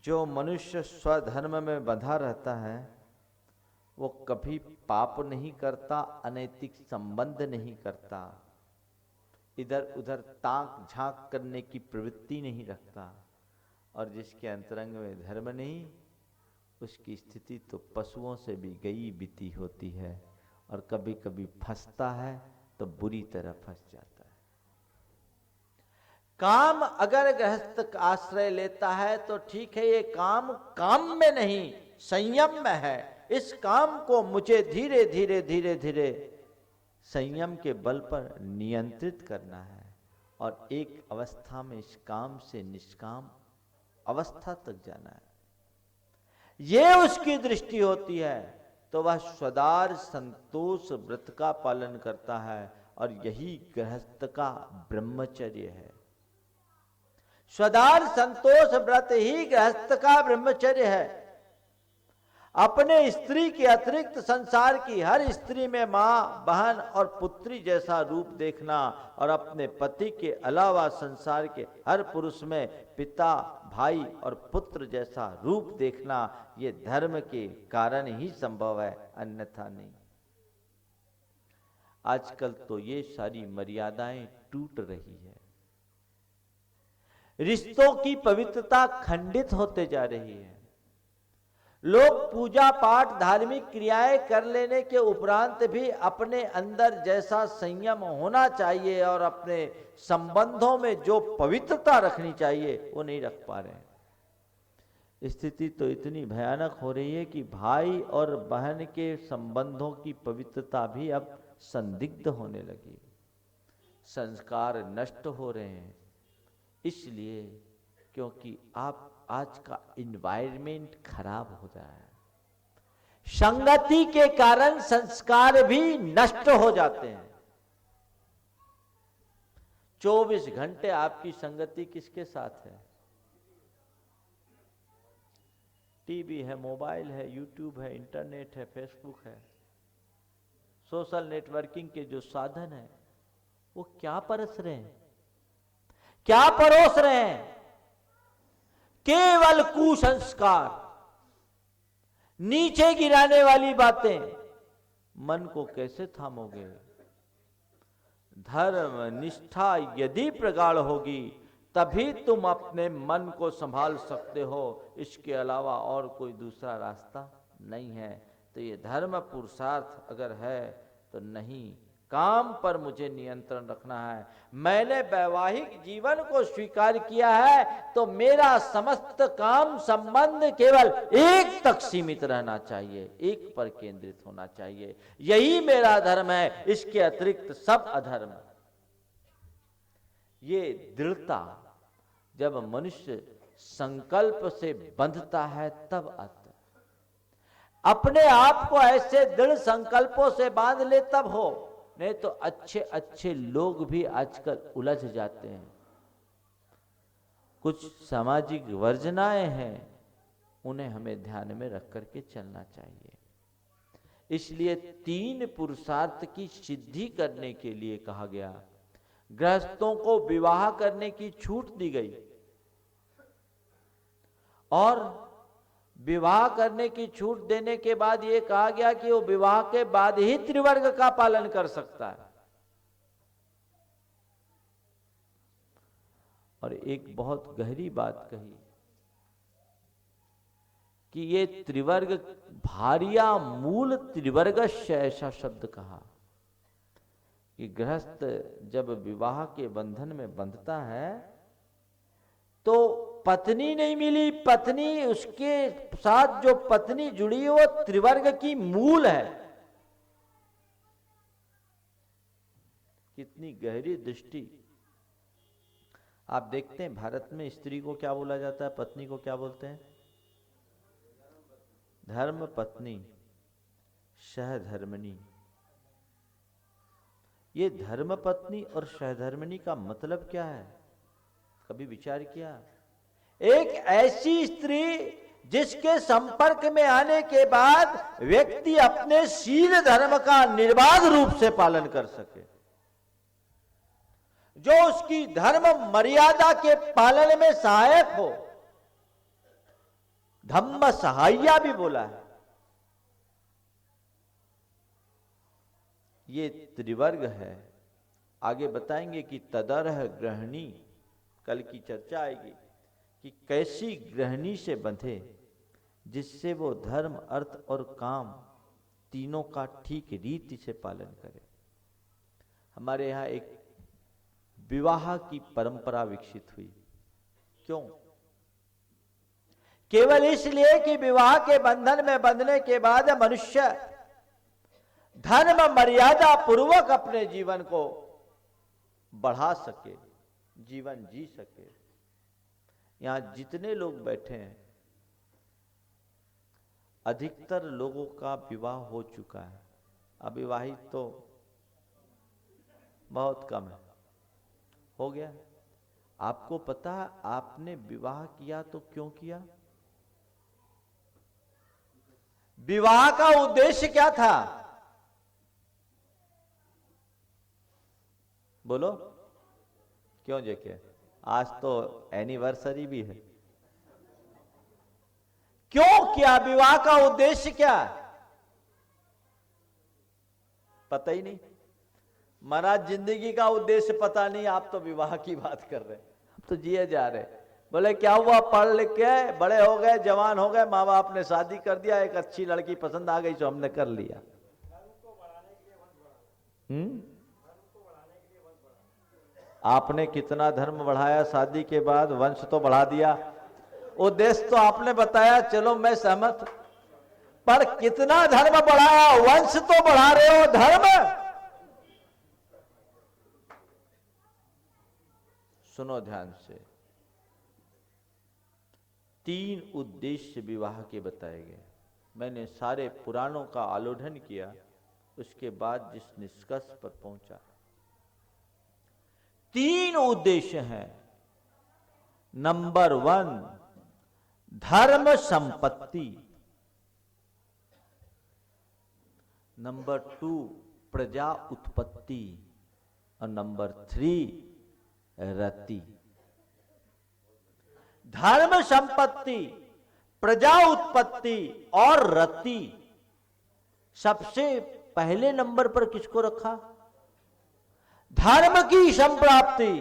जो मनुष्य स्वधर्म में बंधा रहता है वो कभी पाप नहीं करता, अनैतिक संबंध नहीं करता, इधर उधर ताक झांक करने की प्रवृत्ति नहीं रखता, और जिसके अंतरंग में धर्म नहीं, उसकी स्थिति तो पशुओं से भी गई बीती होती है, और कभी कभी फंसता है तो बुरी तरह फंस जाता है। काम अगर गृहस्थ का आश्रय लेता है तो ठीक है, ये काम काम में नहीं संयम में है। इस काम को मुझे धीरे धीरे धीरे धीरे संयम के बल पर नियंत्रित करना है, और एक अवस्था में इस काम से निष्काम अवस्था तक जाना है। ये उसकी दृष्टि होती है तो वह स्वदार संतोष व्रत का पालन करता है, और यही गृहस्थ का ब्रह्मचर्य है। स्वदार संतोष व्रत ही गृहस्थ का ब्रह्मचर्य है। अपने स्त्री के अतिरिक्त संसार की हर स्त्री में मां, बहन और पुत्री जैसा रूप देखना, और अपने पति के अलावा संसार के हर पुरुष में पिता, भाई और पुत्र जैसा रूप देखना, ये धर्म के कारण ही संभव है, अन्यथा नहीं। आजकल तो ये सारी मर्यादाएं टूट रही है, रिश्तों की पवित्रता खंडित होते जा रही है। लोग पूजा पाठ धार्मिक क्रियाएं कर लेने के उपरांत भी अपने अंदर जैसा संयम होना चाहिए और अपने संबंधों में जो पवित्रता रखनी चाहिए वो नहीं रख पा रहे हैं। स्थिति तो इतनी भयानक हो रही है कि भाई और बहन के संबंधों की पवित्रता भी अब संदिग्ध होने लगी। संस्कार नष्ट हो रहे हैं, इसलिए क्योंकि आप आज का इन्वायरमेंट खराब हो रहा है। संगति के कारण संस्कार भी नष्ट हो जाते हैं। 24 घंटे आपकी संगति किसके साथ है? टीवी है, मोबाइल है, यूट्यूब है, इंटरनेट है, फेसबुक है, सोशल नेटवर्किंग के जो साधन है वो क्या परस रहे हैं, क्या परोस रहे हैं? केवल कुसंस्कार, नीचे गिराने वाली बातें। मन को कैसे थामोगे? धर्म निष्ठा यदि प्रगाढ़ होगी तभी तुम अपने मन को संभाल सकते हो, इसके अलावा और कोई दूसरा रास्ता नहीं है। तो ये धर्म पुरुषार्थ अगर है तो नहीं, काम पर मुझे नियंत्रण रखना है। मैंने वैवाहिक जीवन को स्वीकार किया है तो मेरा समस्त काम संबंध केवल एक तक सीमित रहना चाहिए, एक पर केंद्रित होना चाहिए। यही मेरा धर्म है, इसके अतिरिक्त सब अधर्म। ये दृढ़ता जब मनुष्य संकल्प से बंधता है तब आता। अपने आप को ऐसे दृढ़ संकल्पों से बांध ले तब हो, नहीं तो अच्छे अच्छे लोग भी आजकल उलझ जाते हैं। कुछ सामाजिक वर्जनाएं हैं, उन्हें हमें ध्यान में रख करके चलना चाहिए। इसलिए 3 पुरुषार्थ की सिद्धि करने के लिए कहा गया। गृहस्थों को विवाह करने की छूट दी गई, और विवाह करने की छूट देने के बाद यह कहा गया कि वो विवाह के बाद ही त्रिवर्ग का पालन कर सकता है। और एक बहुत गहरी बात कही कि ये त्रिवर्ग भार्या मूल त्रिवर्गस्य, ऐसा शब्द कहा कि गृहस्थ जब विवाह के बंधन में बंधता है तो पत्नी नहीं मिली, पत्नी उसके साथ जो पत्नी जुड़ी है वो त्रिवर्ग की मूल है। कितनी गहरी दृष्टि। आप देखते हैं भारत में स्त्री को क्या बोला जाता है, पत्नी को क्या बोलते हैं? धर्म पत्नी, सहधर्मिणी। ये धर्म पत्नी और सहधर्मिणी का मतलब क्या है, कभी विचार किया? एक ऐसी स्त्री जिसके संपर्क में आने के बाद व्यक्ति अपने शील धर्म का निर्बाध रूप से पालन कर सके, जो उसकी धर्म मर्यादा के पालन में सहायक हो। धम्म सहाय्या भी बोला है। ये त्रिवर्ग है। आगे बताएंगे कि तदर्ह गृहिणी, कल की चर्चा आएगी कि कैसी गृहिणी से बंधे जिससे वो धर्म अर्थ और काम तीनों का ठीक रीति से पालन करे। हमारे यहाँ एक विवाह की परंपरा विकसित हुई। क्यों? केवल इसलिए कि विवाह के बंधन में बंधने के बाद मनुष्य धर्म मर्यादा पूर्वक अपने जीवन को बढ़ा सके, जीवन जी सके। यहां जितने लोग बैठे हैं अधिकतर लोगों का विवाह हो चुका है, अविवाहित तो बहुत कम है। हो गया? आपको पता है आपने विवाह किया तो क्यों किया? विवाह का उद्देश्य क्या था? बोलो। क्यों जेके? आज तो एनिवर्सरी भी है। क्यों किया? विवाह का उद्देश्य क्या? पता ही नहीं। महाराज जिंदगी का उद्देश्य पता नहीं, आप तो विवाह की बात कर रहे हैं। हम तो जिए जा रहे। बोले क्या हुआ, पढ़ लिख के बड़े हो गए, जवान हो गए, माँ बाप ने शादी कर दिया, एक अच्छी लड़की पसंद आ गई तो हमने कर लिया। आपने कितना धर्म बढ़ाया शादी के बाद, वंश तो बढ़ा दिया। उद्देश्य तो आपने बताया, चलो मैं सहमत, पर कितना धर्म बढ़ाया? वंश तो बढ़ा रहे हो, धर्म? सुनो ध्यान से। 3 उद्देश्य विवाह के बताए गए। मैंने सारे पुराणों का आलोढ़न किया, उसके बाद जिस निष्कर्ष पर पहुंचा, 3 उद्देश्य हैं। नंबर 1 धर्म संपत्ति, नंबर 2 प्रजा उत्पत्ति, और नंबर 3 रति। धर्म संपत्ति, प्रजा उत्पत्ति और रति। सबसे पहले नंबर पर किसको रखा? धर्म की संप्राप्ति।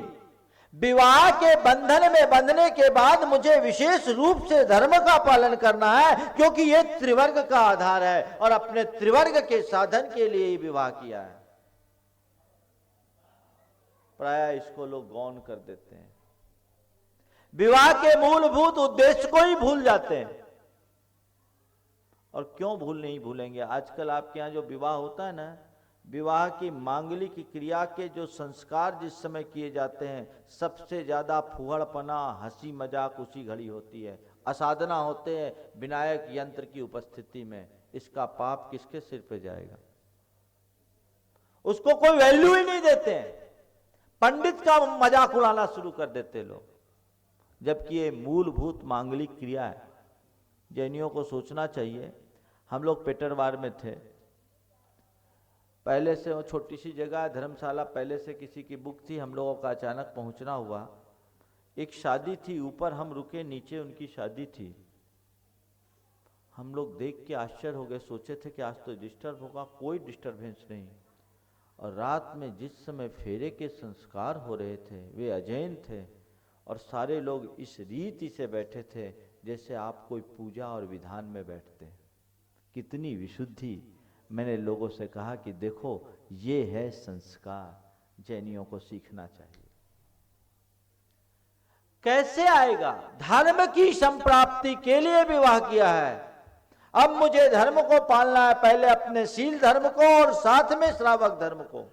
विवाह के बंधन में बंधने के बाद मुझे विशेष रूप से धर्म का पालन करना है, क्योंकि यह त्रिवर्ग का आधार है और अपने त्रिवर्ग के साधन के लिए ही विवाह किया है। प्राय इसको लोग गौण कर देते हैं, विवाह के मूलभूत उद्देश्य को ही भूल जाते हैं। और क्यों नहीं भूलेंगे? आजकल आपके यहां जो विवाह होता है ना, विवाह की मांगलिक क्रिया के जो संस्कार जिस समय किए जाते हैं, सबसे ज्यादा फुहड़पना, हंसी मजाक उसी घड़ी होती है। असाधना होते हैं विनायक यंत्र की उपस्थिति में। इसका पाप किसके सिर पे जाएगा? उसको कोई वैल्यू ही नहीं देते हैं। पंडित का मजाक उड़ाना शुरू कर देते लोग, जबकि ये मूलभूत मांगलिक क्रिया है। जैनियों को सोचना चाहिए। हम लोग पेटरवार में थे, पहले से वो छोटी सी जगह धर्मशाला, पहले से किसी की बुक थी। हम लोगों का अचानक पहुंचना हुआ। एक शादी थी, ऊपर हम रुके, नीचे उनकी शादी थी। हम लोग देख के आश्चर्य हो गए, सोचे थे कि आज तो डिस्टर्ब होगा, कोई डिस्टर्बेंस नहीं। और रात में जिस समय फेरे के संस्कार हो रहे थे, वे अजैन थे और सारे लोग इस रीति से बैठे थे जैसे आप कोई पूजा और विधान में बैठते हैं। कितनी विशुद्धि। मैंने लोगों से कहा कि देखो ये है संस्कार, जैनियों को सीखना चाहिए। कैसे आएगा? धर्म की संप्राप्ति के लिए विवाह किया है। अब मुझे धर्म को पालना है, पहले अपने शील धर्म को और साथ में श्रावक धर्म को।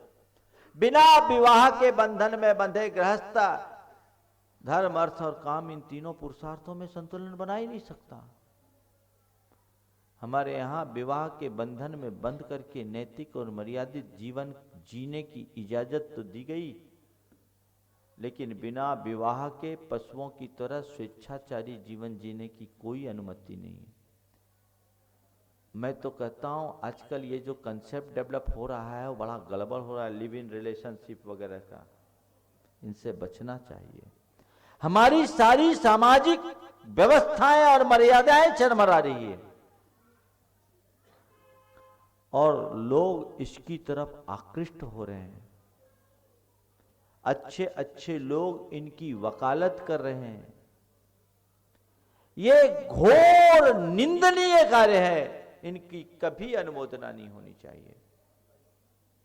बिना विवाह के बंधन में बंधे गृहस्थ धर्म, अर्थ और काम, इन तीनों पुरुषार्थों में संतुलन बना ही नहीं सकता। हमारे यहाँ विवाह के बंधन में बंध करके नैतिक और मर्यादित जीवन जीने की इजाजत तो दी गई, लेकिन बिना विवाह के पशुओं की तरह स्वेच्छाचारी जीवन जीने की कोई अनुमति नहीं है। मैं तो कहता हूं आजकल ये जो कंसेप्ट डेवलप हो रहा है वो बड़ा गड़बड़ हो रहा है, लिव इन रिलेशनशिप वगैरह का। इनसे बचना चाहिए। हमारी सारी सामाजिक व्यवस्थाएं और मर्यादाएं चरमरा रही है और लोग इसकी तरफ आकृष्ट हो रहे हैं। अच्छे अच्छे लोग इनकी वकालत कर रहे हैं। ये घोर निंदनीय कार्य है, इनकी कभी अनुमोदना नहीं होनी चाहिए।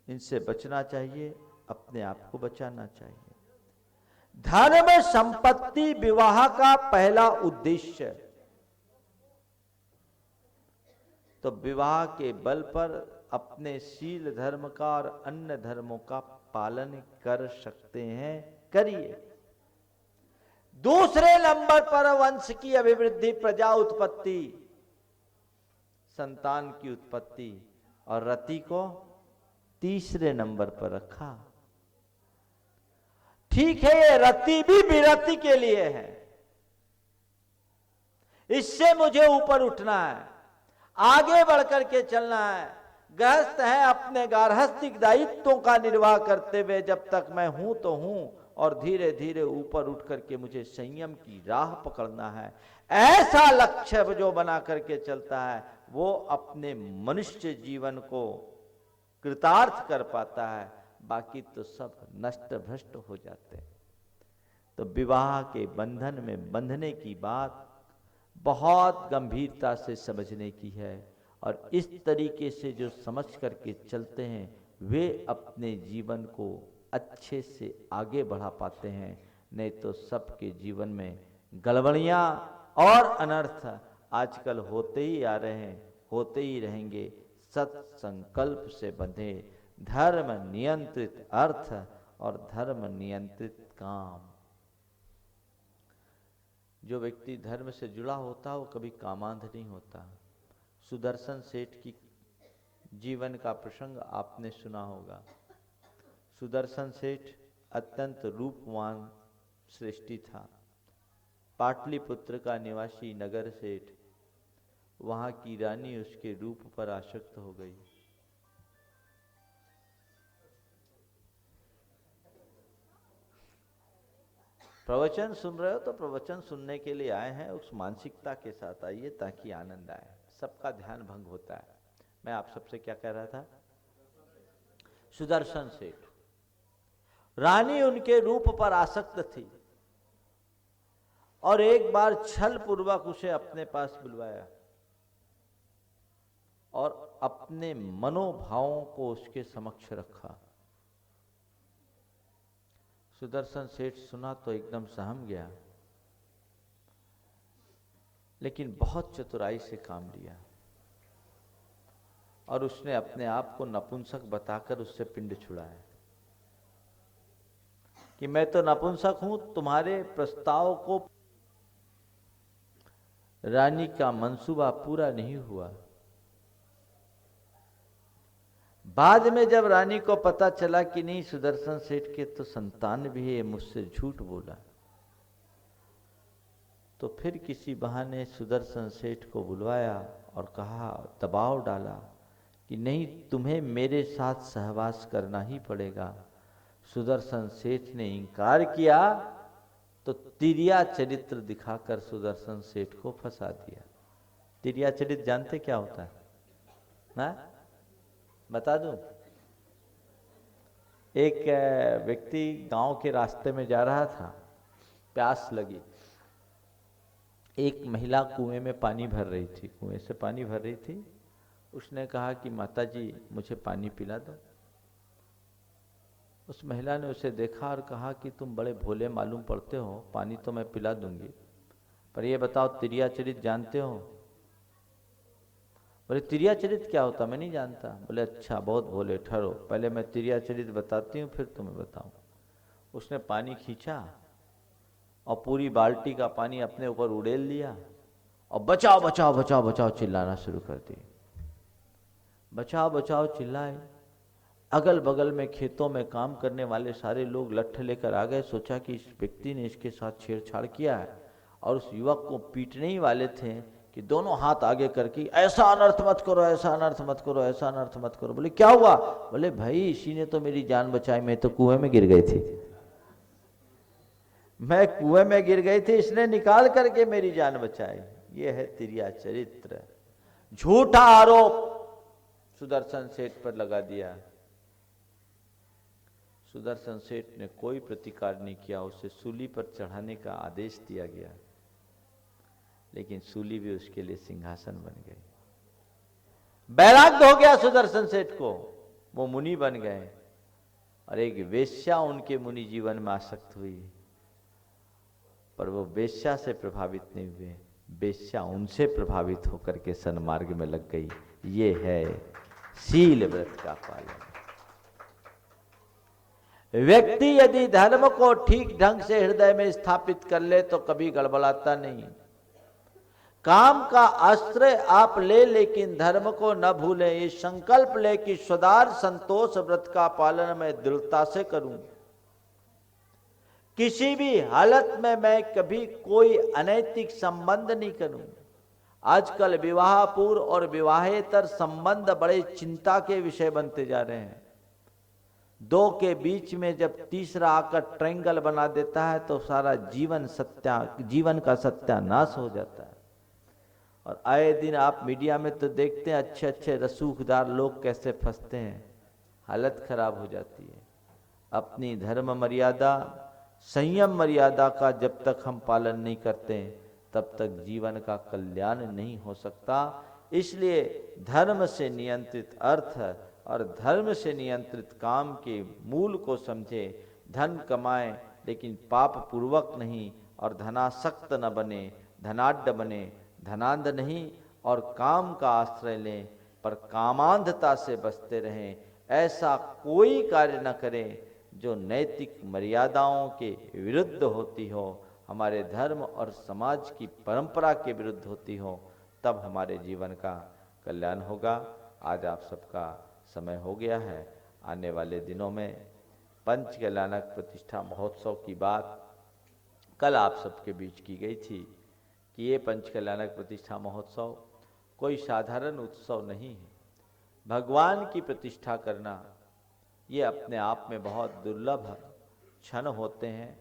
इनसे बचना चाहिए, अपने आप को बचाना चाहिए। धर्म संपत्ति विवाह का पहला उद्देश्य। तो विवाह के बल पर अपने शील धर्म का और अन्य धर्मों का पालन कर सकते हैं, करिए। दूसरे नंबर पर वंश की अभिवृद्धि, प्रजा उत्पत्ति, संतान की उत्पत्ति, और रति को तीसरे नंबर पर रखा। ठीक है, ये रति भी विरति के लिए है। इससे मुझे ऊपर उठना है, आगे बढ़कर के चलना है। गृहस्थ है, अपने गार्हस्थ्यिक दायित्वों का निर्वाह करते हुए जब तक मैं हूं तो हूं, और धीरे धीरे ऊपर उठ करके मुझे संयम की राह पकड़ना है। ऐसा लक्ष्य जो बना करके चलता है वो अपने मनुष्य जीवन को कृतार्थ कर पाता है, बाकी तो सब नष्ट भ्रष्ट हो जाते हैं। तो विवाह के बंधन में बंधने की बात बहुत गंभीरता से समझने की है, और इस तरीके से जो समझ करके चलते हैं वे अपने जीवन को अच्छे से आगे बढ़ा पाते हैं। नहीं तो सबके जीवन में गड़बड़ियां और अनर्थ आजकल होते ही आ रहे हैं, होते ही रहेंगे। सत संकल्प से बंधे, धर्म नियंत्रित अर्थ और धर्म नियंत्रित काम। जो व्यक्ति धर्म से जुड़ा होता है वो कभी कामांध नहीं होता। सुदर्शन सेठ की जीवन का प्रसंग आपने सुना होगा। सुदर्शन सेठ अत्यंत रूपवान सृष्टि था। पाटलिपुत्र का निवासी नगर सेठ, वहां की रानी उसके रूप पर आसक्त हो गई। प्रवचन सुन रहे हो तो प्रवचन सुनने के लिए आए हैं, उस मानसिकता के साथ आइए ताकि आनंद आए। सबका ध्यान भंग होता है। मैं आप सबसे क्या कह रहा था? सुदर्शन सेठ, रानी उनके रूप पर आसक्त थी और एक बार छल पूर्वक उसे अपने पास बुलवाया और अपने मनोभावों को उसके समक्ष रखा। सुदर्शन सेठ सुना तो एकदम सहम गया, लेकिन बहुत चतुराई से काम लिया और उसने अपने आप को नपुंसक बताकर उससे पिंड छुड़ाया कि मैं तो नपुंसक हूं, तुम्हारे प्रस्ताव को रानी का मंसूबा पूरा नहीं हुआ। बाद में जब रानी को पता चला कि नहीं सुदर्शन सेठ के तो संतान भी है, मुझसे झूठ बोला, तो फिर किसी बहाने सुदर्शन सेठ को बुलवाया और कहा, दबाव डाला कि नहीं तुम्हें मेरे साथ सहवास करना ही पड़ेगा। सुदर्शन सेठ ने इनकार किया तो तिरिया चरित्र दिखाकर सुदर्शन सेठ को फंसा दिया। तिरिया चरित्र जानते क्या होता है ना? बता दूं। एक व्यक्ति गांव के रास्ते में जा रहा था, प्यास लगी, एक महिला कुएं में पानी भर रही थी, कुएं से पानी भर रही थी। उसने कहा कि माता जी मुझे पानी पिला दो। उस महिला ने उसे देखा और कहा कि तुम बड़े भोले मालूम पड़ते हो, पानी तो मैं पिला दूंगी, पर ये बताओ तिरिया चरित जानते हो? बोले तिरिया चरित क्या होता, मैं नहीं जानता। बोले अच्छा बहुत भोले, ठहरो पहले मैं तिरिया चरित बताती हूँ फिर तुम्हें बताऊं। उसने पानी खींचा और पूरी बाल्टी का पानी अपने ऊपर उड़ेल लिया और बचाओ बचाओ बचाओ बचाओ चिल्लाना शुरू कर दी। बचाओ बचाओ चिल्लाए। अगल बगल में खेतों में काम करने वाले सारे लोग लट्ठ लेकर आ गए। सोचा कि इस व्यक्ति ने इसके साथ छेड़छाड़ किया है और उस युवक को पीटने ही वाले थे कि दोनों हाथ आगे करके ऐसा अनर्थ मत करो, ऐसा अनर्थ मत करो, ऐसा अनर्थ मत करो। बोले क्या हुआ? बोले भाई इसी ने तो मेरी जान बचाई, मैं तो कुएं में गिर गई थी, मैं कुएं में गिर गई थी, इसने निकाल करके मेरी जान बचाई। ये है तिरिया चरित्र। झूठा आरोप सुदर्शन सेठ पर लगा दिया। सुदर्शन सेठ ने कोई प्रतिकार नहीं किया, उसे सूली पर चढ़ाने का आदेश दिया गया, लेकिन सूली भी उसके लिए सिंहासन बन गई। वैराग्य हो गया सुदर्शन सेठ को, वो मुनि बन गए और एक वेश्या उनके मुनि जीवन में आसक्त हुई, पर वो वेश्या से प्रभावित नहीं हुए, वेश्या उनसे प्रभावित होकर के सन्मार्ग में लग गई। ये है शील व्रत का पालन। व्यक्ति यदि धर्म को ठीक ढंग से हृदय में स्थापित कर ले तो कभी गड़बड़ाता नहीं। काम का आश्रय आप ले, लेकिन धर्म को न भूलें। ये संकल्प ले कि सदार संतोष व्रत का पालन मैं दृढ़ता से करूं, किसी भी हालत में मैं कभी कोई अनैतिक संबंध नहीं करूं। आजकल विवाह पूर्व और विवाहेतर संबंध बड़े चिंता के विषय बनते जा रहे हैं। दो के बीच में जब तीसरा आकर ट्रायंगल बना देता है तो सारा जीवन का सत्यानाश हो जाता है। और आए दिन आप मीडिया में तो देखते हैं अच्छे अच्छे रसूखदार लोग कैसे फंसते हैं, हालत खराब हो जाती है। अपनी धर्म मर्यादा, संयम मर्यादा का जब तक हम पालन नहीं करते तब तक जीवन का कल्याण नहीं हो सकता। इसलिए धर्म से नियंत्रित अर्थ और धर्म से नियंत्रित काम के मूल को समझे। धन कमाएं लेकिन पाप पूर्वक नहीं, और धनासक्त न बने, धनाढ़ बने, धनांध नहीं, और काम का आश्रय लें पर कामांधता से बचते रहें। ऐसा कोई कार्य न करें जो नैतिक मर्यादाओं के विरुद्ध होती हो, हमारे धर्म और समाज की परंपरा के विरुद्ध होती हो, तब हमारे जीवन का कल्याण होगा। आज आप सबका समय हो गया है। आने वाले दिनों में पंच कल्याणक प्रतिष्ठा महोत्सव की बात कल आप सबके बीच की गई थी कि ये पंच कल्याणक प्रतिष्ठा महोत्सव कोई साधारण उत्सव नहीं है। भगवान की प्रतिष्ठा करना ये अपने आप में बहुत दुर्लभ क्षण होते हैं।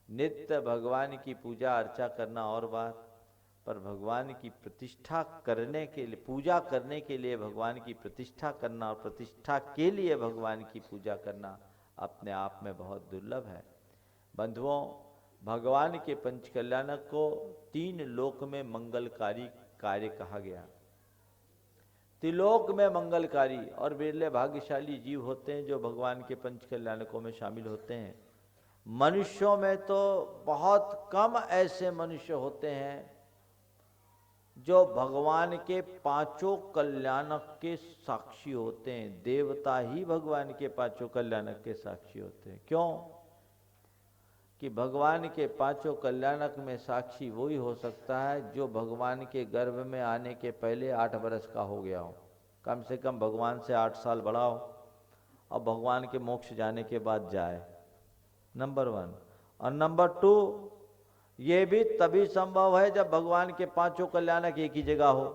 नित्य भगवान की पूजा अर्चा करना और बात, पर भगवान की प्रतिष्ठा करने के लिए, पूजा करने के लिए भगवान की प्रतिष्ठा करना और प्रतिष्ठा के लिए भगवान की पूजा करना अपने आप में बहुत दुर्लभ है। बंधुओं, भगवान के पंच कल्याणक को तीन लोक में मंगलकारी कार्य कहा गया। त्रिलोक में मंगलकारी और बिरले भाग्यशाली जीव होते हैं जो भगवान के पंच कल्याणकों में शामिल होते हैं। मनुष्यों में तो बहुत कम ऐसे मनुष्य होते हैं जो भगवान के पांचों कल्याणक के साक्षी होते हैं। देवता ही भगवान के पांचों कल्याणक के साक्षी होते हैं। क्यों? कि भगवान के पांचों कल्याणक में साक्षी वही हो सकता है जो भगवान के गर्भ में आने के पहले 8 वर्ष का हो गया हो, कम से कम भगवान से 8 साल बड़ा हो और भगवान के मोक्ष जाने के बाद जाए, नंबर 1। और नंबर 2, ये भी तभी संभव है जब भगवान के पांचों कल्याणक एक ही जगह हो।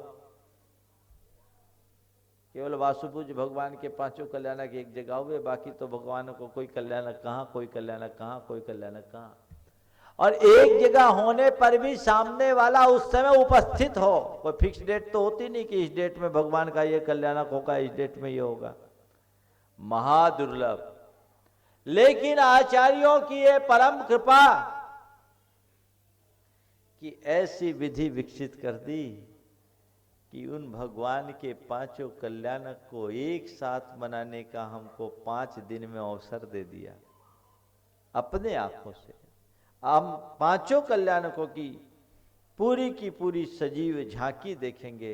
केवल वासुपूज्य भगवान के पांचों कल्याणक एक जगह हुए, बाकी तो भगवान को कोई कल्याणक कहाँ, कोई कल्याणक कहाँ, कोई कल्याणक कहाँ। और एक जगह होने पर भी सामने वाला उस समय उपस्थित हो। कोई फिक्स डेट तो होती नहीं कि इस डेट में भगवान का ये कल्याणक होगा, इस डेट में ये होगा, महादुर्लभ। लेकिन आचार्यों की ये परम कृपा कि ऐसी विधि विकसित कर दी कि उन भगवान के पांचों कल्याणक को एक साथ मनाने का हमको 5 दिन में अवसर दे दिया। अपने आंखों से हम पांचों कल्याणकों की पूरी सजीव झांकी देखेंगे,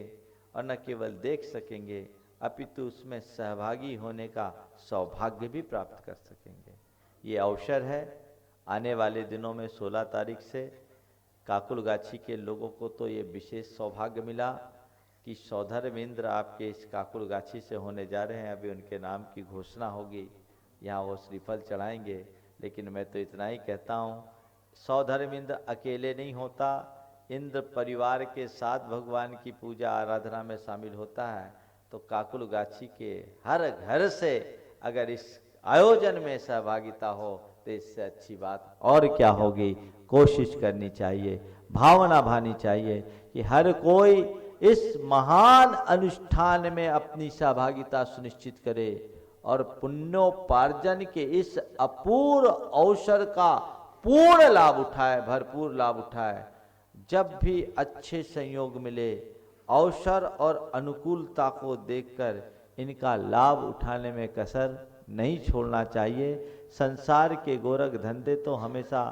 और न केवल देख सकेंगे अपितु उसमें सहभागी होने का सौभाग्य भी प्राप्त कर सकेंगे। ये अवसर है। आने वाले दिनों में 16 तारीख से काकुलगाछी के लोगों को तो ये विशेष सौभाग्य मिला कि सौधर्मेंद्र आपके इस काकुलगाछी से होने जा रहे हैं। अभी उनके नाम की घोषणा होगी, यहाँ वो श्रीफल चढ़ाएंगे। लेकिन मैं तो इतना ही कहता हूँ, सौधर्मेंद्र अकेले नहीं होता, इंद्र परिवार के साथ भगवान की पूजा आराधना में शामिल होता है। तो काकुलगाछी के हर घर से अगर इस आयोजन में सहभागिता हो तो इससे अच्छी बात और क्या होगी। कोशिश करनी चाहिए, भावना भानी चाहिए कि हर कोई इस महान अनुष्ठान में अपनी सहभागिता सुनिश्चित करे और पुण्योपार्जन के इस अपूर्व अवसर का पूर्ण लाभ उठाए, भरपूर लाभ उठाए। जब भी अच्छे संयोग मिले, अवसर और अनुकूलता को देखकर इनका लाभ उठाने में कसर नहीं छोड़ना चाहिए। संसार के गोरख धंधे तो हमेशा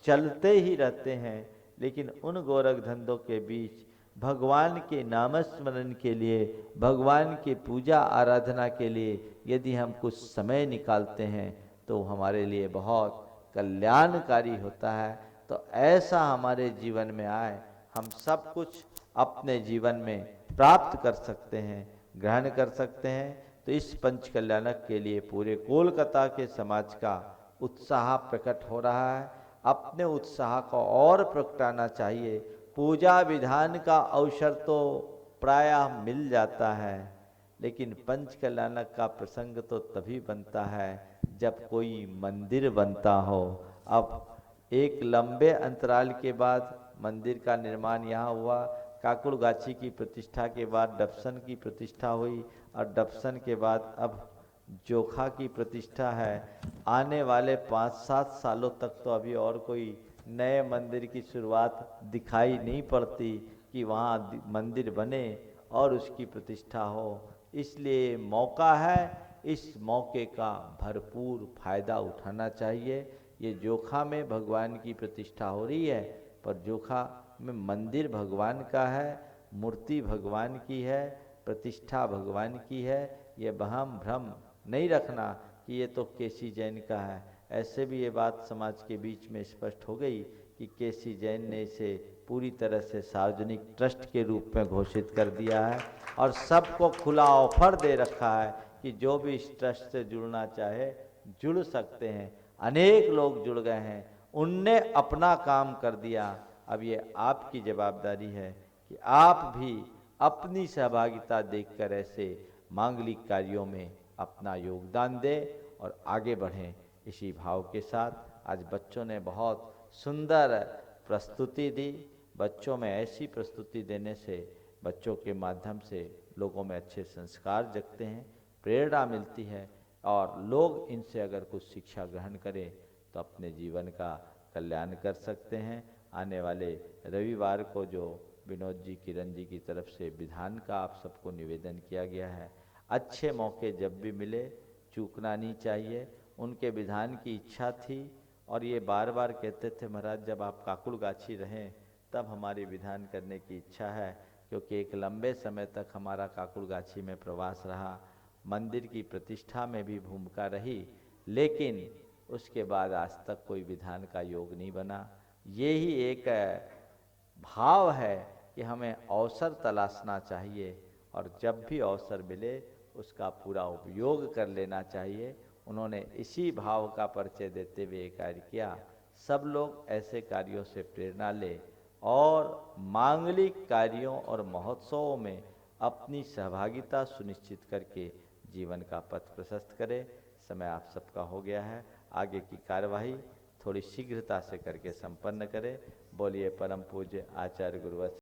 चलते ही रहते हैं, लेकिन उन गोरख धंधों के बीच भगवान के नामस्मरण के लिए, भगवान की पूजा आराधना के लिए यदि हम कुछ समय निकालते हैं तो हमारे लिए बहुत कल्याणकारी होता है। तो ऐसा हमारे जीवन में आए, हम सब कुछ अपने जीवन में प्राप्त कर सकते हैं, ग्रहण कर सकते हैं। तो इस पंच कल्याणक के लिए पूरे कोलकाता के समाज का उत्साह प्रकट हो रहा है। अपने उत्साह को और प्रगटाना चाहिए। पूजा विधान का अवसर तो प्रायः मिल जाता है, लेकिन पंच कल्याणक का प्रसंग तो तभी बनता है जब कोई मंदिर बनता हो। अब एक लंबे अंतराल के बाद मंदिर का निर्माण यहाँ हुआ। काकुलगाछी की प्रतिष्ठा के बाद डबसन की प्रतिष्ठा हुई, और डबसन के बाद अब जोखा की प्रतिष्ठा है। आने वाले 5-7 सालों तक तो अभी और कोई नए मंदिर की शुरुआत दिखाई नहीं पड़ती कि वहाँ मंदिर बने और उसकी प्रतिष्ठा हो। इसलिए मौका है, इस मौके का भरपूर फायदा उठाना चाहिए। ये जोखा में भगवान की प्रतिष्ठा हो रही है, पर जोखा में मंदिर भगवान का है, मूर्ति भगवान की है, प्रतिष्ठा भगवान की है। ये वहम भ्रम नहीं रखना कि ये तो केसी जैन का है। ऐसे भी ये बात समाज के बीच में स्पष्ट हो गई कि केसी जैन ने इसे पूरी तरह से सार्वजनिक ट्रस्ट के रूप में घोषित कर दिया है और सबको खुला ऑफर दे रखा है कि जो भी इस ट्रस्ट से जुड़ना चाहे जुड़ सकते हैं। अनेक लोग जुड़ गए हैं, उनने अपना काम कर दिया। अब ये आपकी जवाबदारी है कि आप भी अपनी सहभागिता देखकर ऐसे मांगलिक कार्यों में अपना योगदान दें और आगे बढ़ें। इसी भाव के साथ आज बच्चों ने बहुत सुंदर प्रस्तुति दी। बच्चों में ऐसी प्रस्तुति देने से बच्चों के माध्यम से लोगों में अच्छे संस्कार जगते हैं, प्रेरणा मिलती है, और लोग इनसे अगर कुछ शिक्षा ग्रहण करें तो अपने जीवन का कल्याण कर सकते हैं। आने वाले रविवार को जो विनोद जी, किरण जी की तरफ से विधान का आप सबको निवेदन किया गया है, अच्छे मौके जब भी मिले चूकना नहीं चाहिए। उनके विधान की इच्छा थी और ये बार बार कहते थे, महाराज जब आप काकुलगाछी रहें तब हमारी विधान करने की इच्छा है, क्योंकि एक लंबे समय तक हमारा काकुलगाछी में प्रवास रहा, मंदिर की प्रतिष्ठा में भी भूमिका रही, लेकिन उसके बाद आज तक कोई विधान का योग नहीं बना। ये ही एक भाव है कि हमें अवसर तलाशना चाहिए और जब भी अवसर मिले उसका पूरा उपयोग कर लेना चाहिए। उन्होंने इसी भाव का परिचय देते हुए कार्य किया। सब लोग ऐसे कार्यों से प्रेरणा ले और मांगलिक कार्यों और महोत्सवों में अपनी सहभागिता सुनिश्चित करके जीवन का पथ प्रशस्त करें। समय आप सबका हो गया है, आगे की कार्यवाही थोड़ी शीघ्रता से करके संपन्न करें। बोलिए परम पूज्य आचार्य गुरुवर